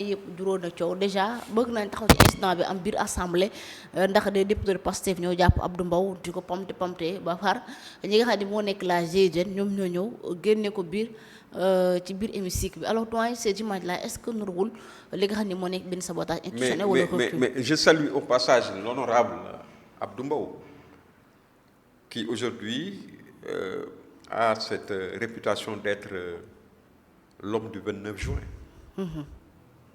yëpp juróom na coow déjà bëgg nañ taxaw ci incident bi am biir assemblée ndax des députés de Pastef ñoo jàpp Abdou Mbow di ko pamte ba far ñi nga xam ne moo nekk la GIGN ñoom ñoo ñëw génne ko biir ci biir hémicycle bi alors doyen ces images là est-ce que nuruwul li nga xam ne moo nekk benn sabotage institutionnel wala mais je salue au passage l'honorable Abdou Mbow qui aujourd'hui a cette réputation d'être l'homme du 29 juin.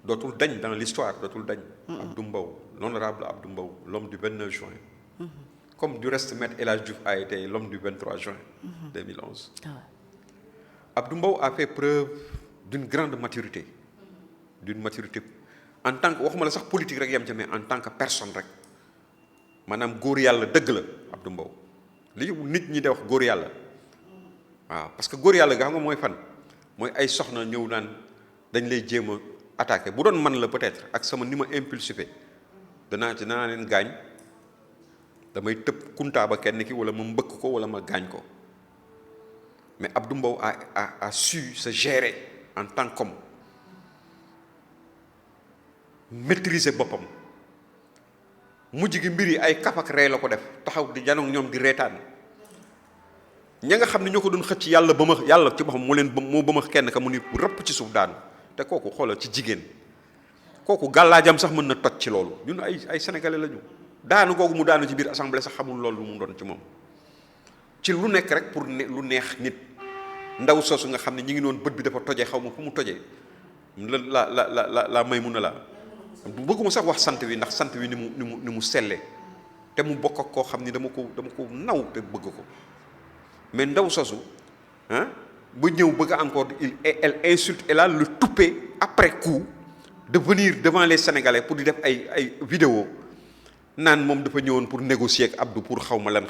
Dootul dañ dans l'histoire dootul dañ. Abdou Mbow l'honorable Abdou Mbow l'homme du 29 juin. Comme du reste Maître El Hadji Diouf a été l'homme du 23 juin 2011. Abdou Mbow a fait preuve d'une grande maturité. D'une maturité en tant que waxuma la sax politique rek yam ci mais en tant que personne rek maanaam góor yàlla dëgg la Abdou Mbow li nit ñi de wax góor yàlla waaw parce que góor yàlla nga xam nga mooy fan mooy ay soxna ñëw naan dañ lay jéem a attaqué bu doon man la peut-être ak sama ni ma impulsifé danaa leen gaañ damay tëb kuntaa ba kenn ki wala ma mbëkk ko wala ma gaañ ko mais Abdou Mbow a su se gérer en tant qu'homme maîtriser boppam mujj gi mbir yi ay kaf ak ree la ko def taxaw di janoog ñoom di reetaan ña nga xam ne ñoo ko doon xëcc yàlla ba ma yàlla ci boppam moo ba ma kenn ka mu ni rëpp ci suuf daanu te kooku xoolal ci jigéen kooku gàllaajam sax mën na toj ci loolu ñun ay sénégalais lañu daanu googu mu daanu ci biir assemblée sax xamul loolu lu mu doon ci moom ci lu nekk rek pour lu neex nit ndaw soosu nga xam ne ñi ngi noon bët bi dafa tojee xaw ma fu mu tojee la may mun na la bëgguma sax wax sant wi ndax sant wi ni mu sellee te mu bokk ak koo xam ni dama ko naw te bëgg ko mais ndaw soosu ah ba ñëw bëgg encore elle insulte elle a le toupet après coup de venir devant les Sénégalais pour di def ay vidéo naan moom dafa ñëwoon pour négocier ak Abdou pour xaw ma lan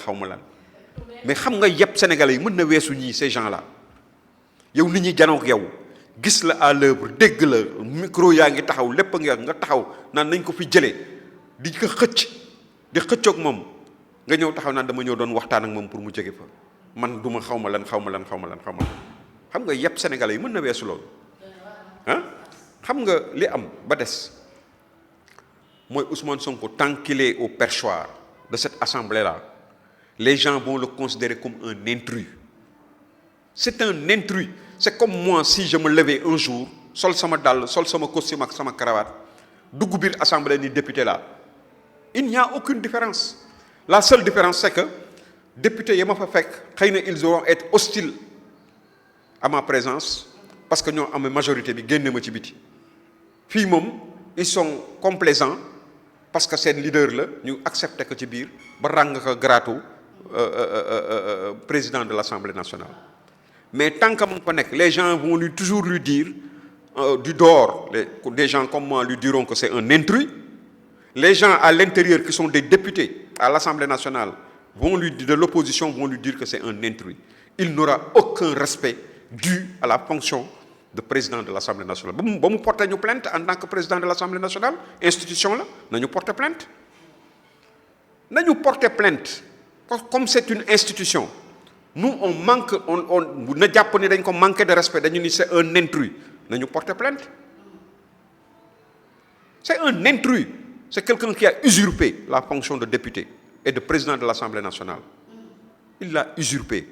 mais xam nga yëpp Sénégalais yi mën na weesu ñii ces gens là yow nit ñi janook yow gis la à l'œuvre dégg la micro yaa ngi taxaw lépp a ngi nga taxaw naan nañ ko fi jëlee di ko di xëccoog moom nga ñëw taxaw naan dama ñëw doon waxtaan ak moom pour mu jóge fa man duma xaw ma lan xam nga yëpp Sénégalais yi mën na weesu loolu ah xam nga li am ba des mooy Ousmane Sonko tant qu'il est au perchoir de cette assemblée là les gens vont le considérer comme un intrus. C'est un intrus. C'est comme moi si je me levais un jour sol sama dàll sol sama costume ak sama cravate dugg biir assemblée ni député là il n'y a aucune différence. La seule différence c'est que député yi ma fa fekk xëy na ils vont être hostiles à ma présence parce que ñoo amee majorité bi génne ma ci biti fii moom ils sont complaisants parce que seen leader la ñu accepté ko ci biir ba ràng ko gratu président de l'Assemblée nationale. Mais tant que mu fa nekk les gens vont toujours lui dire du dehors des gens comme moi lui diront que c'est un intrus. Les gens à l'intérieur qui sont des députés à l'Assemblée nationale de l'opposition vont lui dire que c'est un intrus. Il n'aura aucun respect dû à la fonction de président de l'Assemblée nationale. ba mu porter ñu plainte en tant que président de l'Assemblée nationale institution la nañu porter plainte comme c'est une institution. Nous on manque on na jàpp ni dañ ko manquer de respect dañu ni c'est un intrus nañu porter plainte. C'est un intrus. C'est quelqu'un qui a usurpé la fonction de député et de président de l'Assemblée nationale. Il l'a usurpé.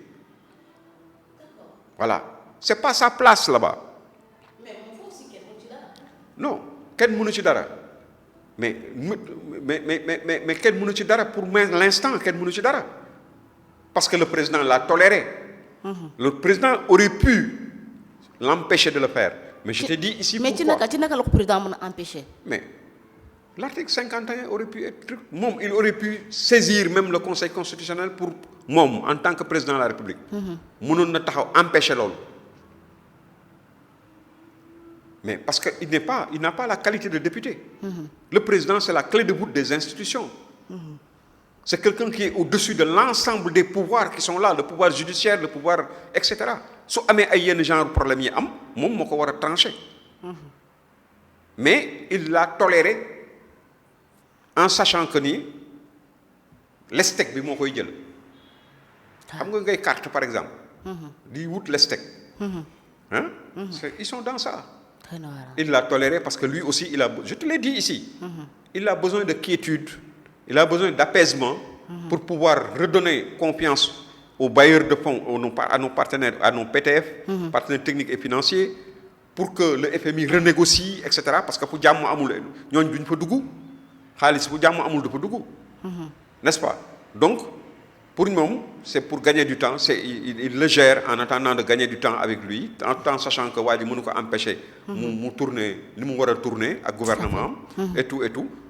Voilà. C'est pas sa place là-bas. Non, kenn mënu ci dara. Mais kenn mënu ci dara pour l'instant kenn mënu ci dara. Parce que le président l'a toléré. Le président aurait pu l'empêcher de le faire. Mais je te dis ici pourquoi. Mais ci naka la ko président mën a empêcher. Mais l'article 51 aurait pu être il aurait pu saisir même le Conseil constitutionnel pour moom en tant que président de la République. mënoon na taxaw empêcher loolu. Mais parce que il n'a pas la qualité de député. Le président c'est la clé de voûte des institutions. C'est quelqu'un qui est au-dessus de l'ensemble des pouvoirs qui sont là, le pouvoir judiciaire, le pouvoir etc. su amee ay yenn genre problème yi am moom moo ko war a trancher. Mais il l'a toléré en sachant que ni l'esthèque bi moo koy jël. xam nga ngay carte par exemple. di wut l'esthèque. Ils sont dans ça. Il l'a toléré parce que lui aussi, je te l'ai dit ici, il a besoin de quiétude, il a besoin d'apaisement pour pouvoir redonner confiance aux bailleurs de fonds, à nos partenaires, à nos PTF, partenaires techniques et financiers, pour que le FMI renégocie, etc. Parce que pour jàmm amul ñooñ duñ fa dugg xaalis bu jàmm amul dafa dugg, n'est-ce pas? Donc pour nous, c'est pour gagner du temps, il le gère en attendant de gagner du temps avec lui, en sachant que waa ji mënu ko empêcher mu tourner li mu war a tourner ak gouvernement et tout.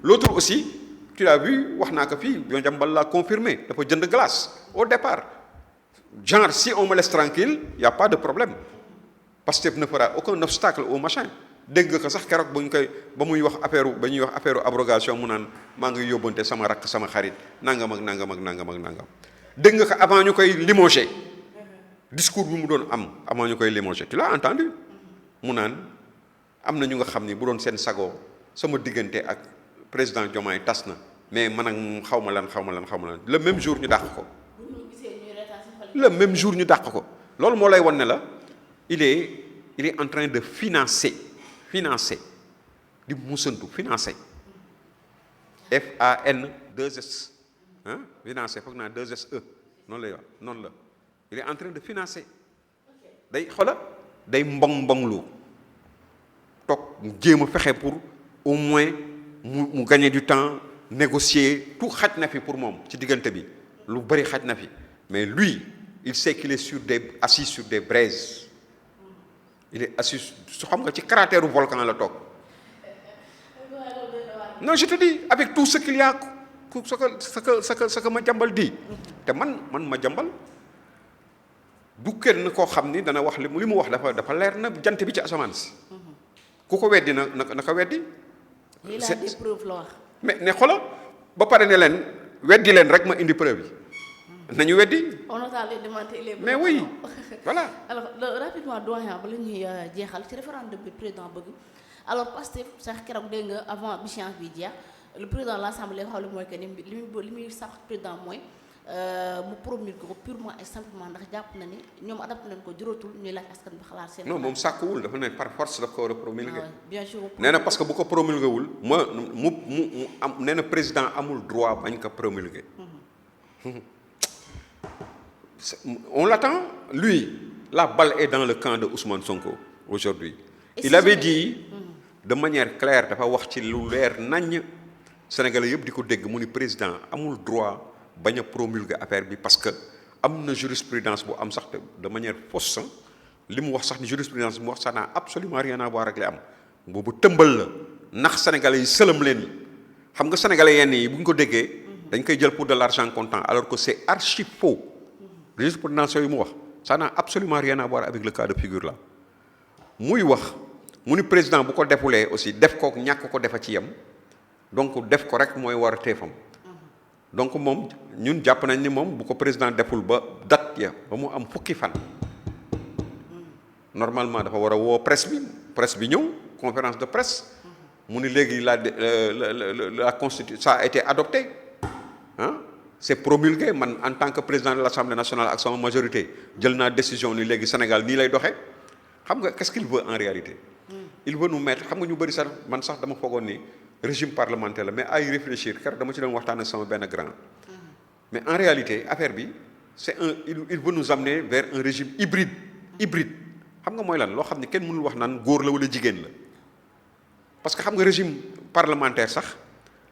L'autre aussi, tu l'as vu, wax naa ko fii Madiambal l'a confirmé, dafa jënd glace au départ. Genre, si on me laisse tranquille, il n'y a pas de problème. Pastef ne fera aucun obstacle au machin. Dégg nga ko sax keroog ba ñuy wax affaire abrogation mu naan maa ngi yóbbante sama rakk sama xarit nangam. Dégg nga ko avant ñu koy limoger discours bi mu doon am avant ñu koy limoger tu l'as entendu mu naan am na ñu nga xam ni bu doon seen sago sama diggante ak président Diomaye tas na mais man ak xaw ma lan le même jour ñu dàq ko. Loolu moo lay wan ne la il est en train de financer di musantu financer FAN2S financer foog naa 2SE noonu lay wax noonu la il est en train de financer day mbong lu toog jéem a fexe pour au moins mu gagner du temps négocier tout xaj na fi pour moom ci diggante bi lu bari xaj na fi mais lui il sait qu'il est assis sur des braises. Il est assis xam nga ci cratère volcan la toog. Non, je te dis avec tout ce qu'il y a ce que Madiambal dit te man Madiambal du kenn koo xam ni dana wax li mu wax dafa leer na jant bi ci asamaan si. ku ko weddi na ko weddi. il a des preuves la wax. mais ne xoolal ba pare ne leen weddi leen rek ma indi preuve yi nañu weddi. on a démonté les preuves. Mais oui voilà. Alors rapidement doyen ba la ñuy jeexal ci référendum bi président bëgg alors Pastef sax keroog dégg nga avant bi séance bi jeex le président de l'Assemblée xam mooy que ni li muy sax président mooy mu promulguer ko purement et simplement ndax jàpp na ni ñoom adapté nañ ko juróotul ñuy laaj askan bi xalaat seen. non moom sàkkuwul dafa ne par force daf ko war a promulguer. bien sûr. nee na parce que bu ko promulguer wul mu am nee na président amul droit bañ ko promulguer. On l'attend, lui, la balle est dans le camp de Ousmane Sonko aujourd'hui. Il avait dit de manière claire, dafa wax ci lu leer nañ Sénégalais yëpp di ko dégg mu ni président amul droit bañ a promulguer affaire bi parce que am na jurisprudence bu am sax de manière fausse li mu wax sax ni jurisprudence bi mu wax ça n'a absolument rien à voir ak li am boobu tëmbal la ndax Sénégalais yi sëlëm leen xam nga Sénégalais yenn yi bu ñu ko déggee dañ koy jël pour de l'argent comptant alors que c'est archi faux. Jurisprudence yooyu mu wax ça n'a absolument rien à voir avec le cas de figure là muy wax mu ni président bu ko defulee aussi def ko ñàkk ko defa ci yem donc def ko rek mooy war a teefam donc moom ñun jàpp nañ ni moom bu ko président deful ba date ya ba mu am fukki fan normalement dafa war a woo presse bi ñëw conférence de presse mu ni léegi la constitution ça a été adopté c'est promulgué man en tant que président de l'Assemblée nationale ak sama majorité jël naa décision ni léegi Sénégal nii lay doxee xam nga qu'est-ce qu'il veut en réalité il veut nous mettre xam nga ñu bëri sax man sax dama foogoon ni régime parlementaire la mais à y réfléchir car dama ci doon waxtaan ak sama benn grand mais en réalité affaire bi il veut nous amener vers un régime hybride xam nga mooy lan loo xam ne kenn mënul wax naan góor la wala jigéen la parce que xam nga régime parlementaire sax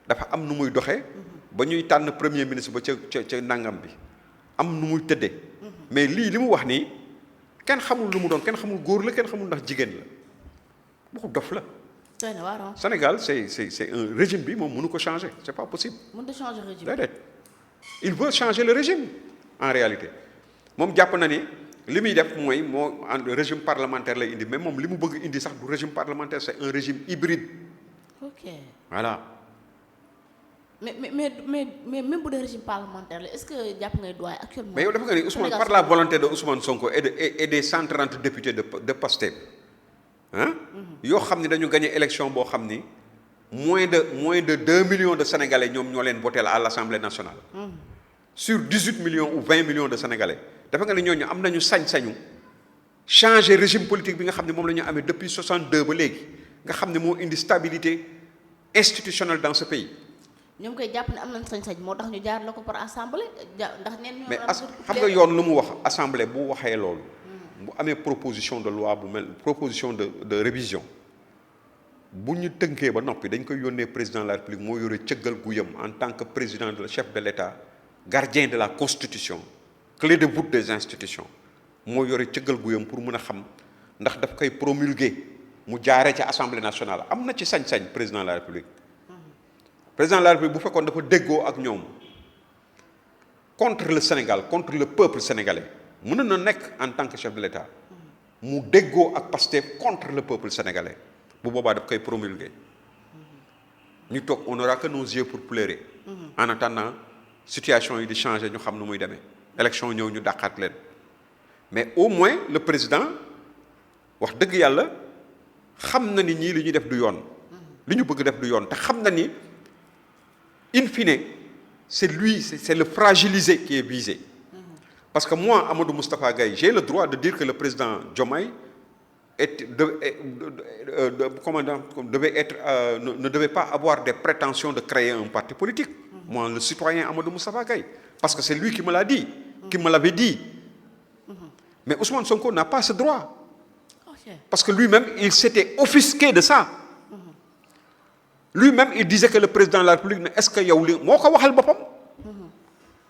dafa am nu muy doxee ba ñuy tànn premier ministre ba ca nangam bi am nu muy tëddee mais li mu wax nii kenn xamul lu mu doon kenn xamul góor la kenn xamul ndax jigéen la waxu dof la. Sénégal c'est un régime bi moom mënu ko changer c'est pas possible. mënut a changer régime déedéet il veut changer le régime en réalité moom jàpp na ni li muy def mooy régime parlementaire lay indi mais moom li mu bëgg indi sax du régime parlementaire c'est un régime hybride. ok voilà. mais même bu dee régime parlementaire la est-ce que jàpp ngay doy actuellement. mais yow dafa nga ni Ousmane par la volonté de Ousmane Sonko et des 130 députés de Pastef yoo xam ni dañu gagné élection boo xam ni moins de 2 millions de Sénégalais ñoom ñoo leen voté à l'Assemblée nationale. sur 18 millions ou 20 millions de Sénégalais dafa nga ni ñooñu am nañu sañ-sañu changer régime politique bi nga xam ne moom la ñu amee depuis 62 ba léegi nga xam ne moo indi stabilité institutionnelle dans ce pays. ñoom koy jàpp ne am nañ sañ-sañ moo tax ñu jaar la ko par assemblée ndax neen mais xam nga yoon lu mu wax assemblée bu waxee loolu. bu amee proposition de loi bu mel proposition de révision bu ñu tënkee ba noppi dañ koy yónnee président de la république moo yore cëggal guyam en tant que président de chef de l'état gardien de la constitution clé de voûte des institutions moo yore cëggal guyam pour mën a xam ndax daf koy promulguer mu jaaree ci assemblée nationale am na ci sañ-sañ président de la république. président de la république bu fekkoon dafa déggoo ak ñoom contre le Sénégal contre le peuple sénégalais mën na nekk en tant que chef de l'état mu déggoo ak Pastef contre le peuple sénégalais bu boobaa daf koy promulguer ñu toog on n'aura que nos yeux pour pleurer. en attendant situation yi di changer ñu xam nu muy demee élection ñëw ñu dàqaat leen mais au moins le président wax dëgg yàlla xam na ni ñii li ñuy def du yoon li ñu bëgg def du yoon te xam na ni in fine c'est lui c'est le fragilisé qui est visé. Parce que moi, Amadou Moustapha Gaye, j'ai le droit de dire que le président Diomaye ne devait pas avoir des prétentions de créer un parti politique. Moi, le citoyen Amadou Moustapha Gaye. Parce que c'est lui qui me l'a dit, qui me l'avait dit. Mais Ousmane Sonko n'a pas ce droit. Parce que lui-même, il s'était offusqué de ça. Lui-même, il disait que le président de la République, mais est-ce que yow li moo ko waxal boppam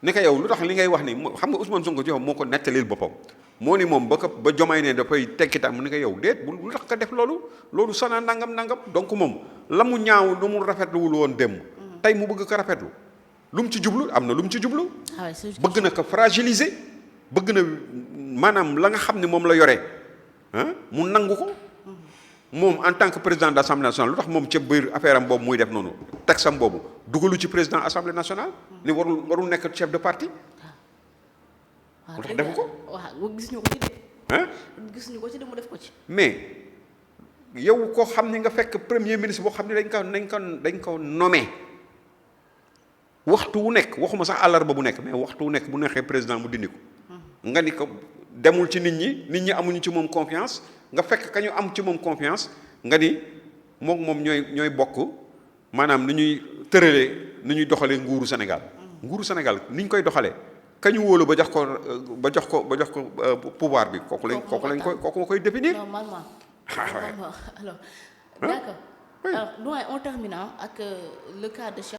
ne ko yow lu tax li ngay wax ni xam nga Ousmane Sonko ci moo ko nettalil boppam moo ni moom ba Diomaye ne dafay tekkitam mu ne ko yow déet lu tax nga def loolu sana nangam donc moom la mu ñaaw lu mu rafetluwul woon démb tey mu bëgg ko rafetlu lu mu ci jublu am na lu mu ci jublu bëgg na ko fragiliser bëgg na maanaam la nga xam ne moom la yore mu nangu ko moom en tant que président de l'Assemblée nationale lu tax moom ca biir affaire am boobu muy def noonu texte am boobu dugalu ci président Assemblée nationale ni warul nekk chef de parti. waaw lu tax defu ko. waaw gis ñu ko ci de. gis ñu ko ci de mu def ko ci. mais yow koo xam ni nga fekk premier ministre boo xam ne dañ ko nommé waxtu wu nekk waxuma sax àllarba bu nekk mais waxtu wu nekk bu neexee président mu dindi ko. nga ni ko demul ci nit ñi amuñu ci moom confiance. nga fekk ka ñu am ci moom confiance nga ni moom ñooy bokk maanaam ni ñuy tëralee ni ñuy doxalee nguuru Sénégal. nguuru Sénégal ni ñu koy doxalee ka ñu wóolu ba jox ko pouvoir bi kooku ma koy définir. normalement. alors d'accord. alors doyen en terminant ak le cas de Cheikh